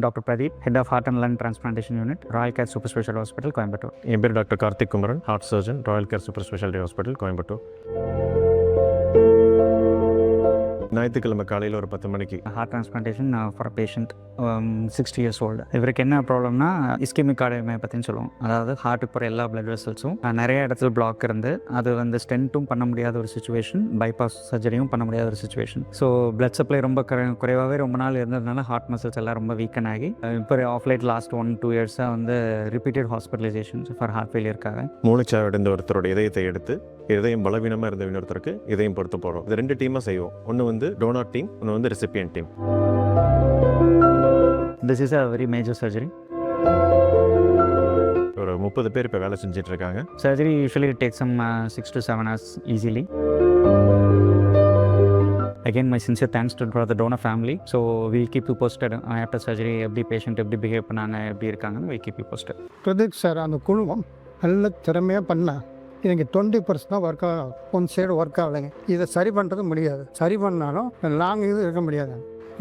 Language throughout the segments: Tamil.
Dr. Pradeep, Head of Heart and Lung Transplantation Unit, Royal Care Super Specialty Hospital, Coimbatore. என் பேர் doctor Karthik Kumaran, heart surgeon, royal care super speciality hospital, Coimbatore. ஞாயிற்றுக்கிழமை காலையில் ஒரு 10 மணிக்கு Heart transplantation for a patient 60 years old. இவருக்கு என்ன ப்ராப்ளம்னா இஸ்கெமிக் கார்டியோமயோபதின்னு சொல்லுவோம். அதாவது ஹார்ட்டுக்கு போகிற எல்லா பிளட் வெசல்ஸும் நிறைய இடத்துல பிளாக் இருந்து அது வந்து ஸ்டென்ட்டும் பண்ண முடியாத ஒரு சுச்சுவேஷன், பைபாஸ் சர்ஜரியும் பண்ண முடியாத ஒரு சுச்சுவேஷன். ஸோ பிளட் சப்ளை ரொம்ப குறைவாகவே ரொம்ப நாள் இருந்ததுனால ஹார்ட் மசில்ஸ் எல்லாம் ரொம்ப வீக்கன் ஆகி இப்போ ஆஃப் லைட் லாஸ்ட் 1-2 இயர்ஸாக வந்து ரிப்பீட்டட் ஹாஸ்பிட்டலைசேஷன்ஸ் ஃபார் ஹார்ட் ஃபெயிலியருக்காக. மூளைச்சாவடைந்த ஒருத்தரோட இதயத்தை எடுத்து இதயம் பலவீனமாக இருந்த இன்னொருத்தருக்கு இதயம் பொறுத்து போகிறோம். இது 2 டீமாக செய்வோம். ஒன்று வந்து டோனார் டீம், ஒன்று வந்து recipient team. This is a very major surgery. ஒரு 30 பேர் இப்போ வேலை செஞ்சுட்டு இருக்காங்க. Surgery usually takes some 6 to 7 hours easily. Again, my sincere thanks for the donor family. So we'll keep you posted after surgery. எப்படி பேஷண்ட் எப்படி பிஹேவ் பண்ணாங்க, எப்படி இருக்காங்கன்னு we'll keep you posted. Pradeep sir அந்த குழுமம் நல்ல திறமையாக பண்ணேன். எனக்கு 20% தான் ஒர்க் ஆகும், ஒன் சைடு ஒர்க் ஆகலைங்க. இதை சரி பண்ணுறது முடியாது. சரி பண்ணாலும் லாங் இது இருக்க முடியாது,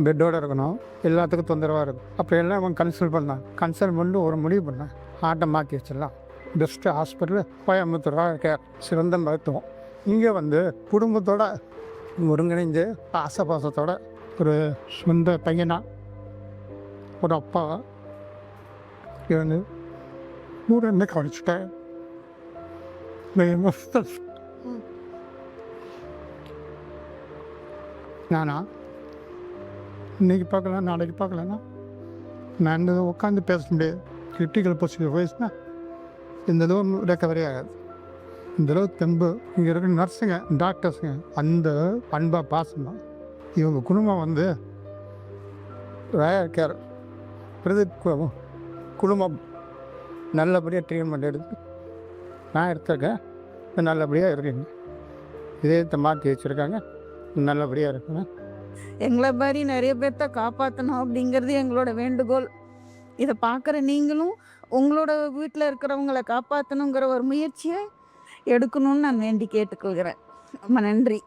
பெட்டோடு இருக்கணும், எல்லாத்துக்கும் தொந்தரவாக இருக்கும். அப்போ எல்லாம் அவன் கன்சல்ட் பண்ணி ஒரு முடிவு பண்ணேன், ஹார்ட்டை மாற்றி வச்சிடலாம். பெஸ்ட்டு ஹாஸ்பிட்டல் கோயம்புத்தூர் கேர், சிறந்த மருத்துவம். இங்கே வந்து குடும்பத்தோட ஒருங்கிணைஞ்சு ஆசபாசத்தோட ஒரு சொந்த பையனா ஒரு அப்பா இருந்து கூட என்ன கவனிச்சுட்டேன். நானா இன்றைக்கி பார்க்கலாம் நாளைக்கு பார்க்கலன்னா நான் இந்த உட்காந்து பேச முடியாது. கிரிட்டிக்கல் பொசிஷன் வயசுனா இந்த அளவு ரெக்கவரி ஆகாது. இந்த அளவு தெம்பு இங்கே இருக்கிற நர்ஸுங்க, டாக்டர்ஸுங்க அந்த அன்பாக பாசமாக இவங்க குடும்பம் வந்து ராயல் கேர் பிரதீப் குடும்பம் நல்லபடியாக ட்ரீட்மெண்ட் எடுத்து நான் எடுத்திருக்கேன், நல்லபடியாக இருக்கீங்க. இதயத்தை மாற்றி வச்சுருக்காங்க, நல்லபடியாக இருக்குங்க. எங்களை மாதிரி நிறைய பேர்த்த காப்பாற்றணும் அப்படிங்கிறது எங்களோட வேண்டுகோள். இதை பார்க்குற நீங்களும் உங்களோட வீட்டில் இருக்கிறவங்களை காப்பாற்றணுங்கிற ஒரு முயற்சியை எடுக்கணும்னு நான் வேண்டி கேட்டுக்கொள்கிறேன். ரொம்ப நன்றி.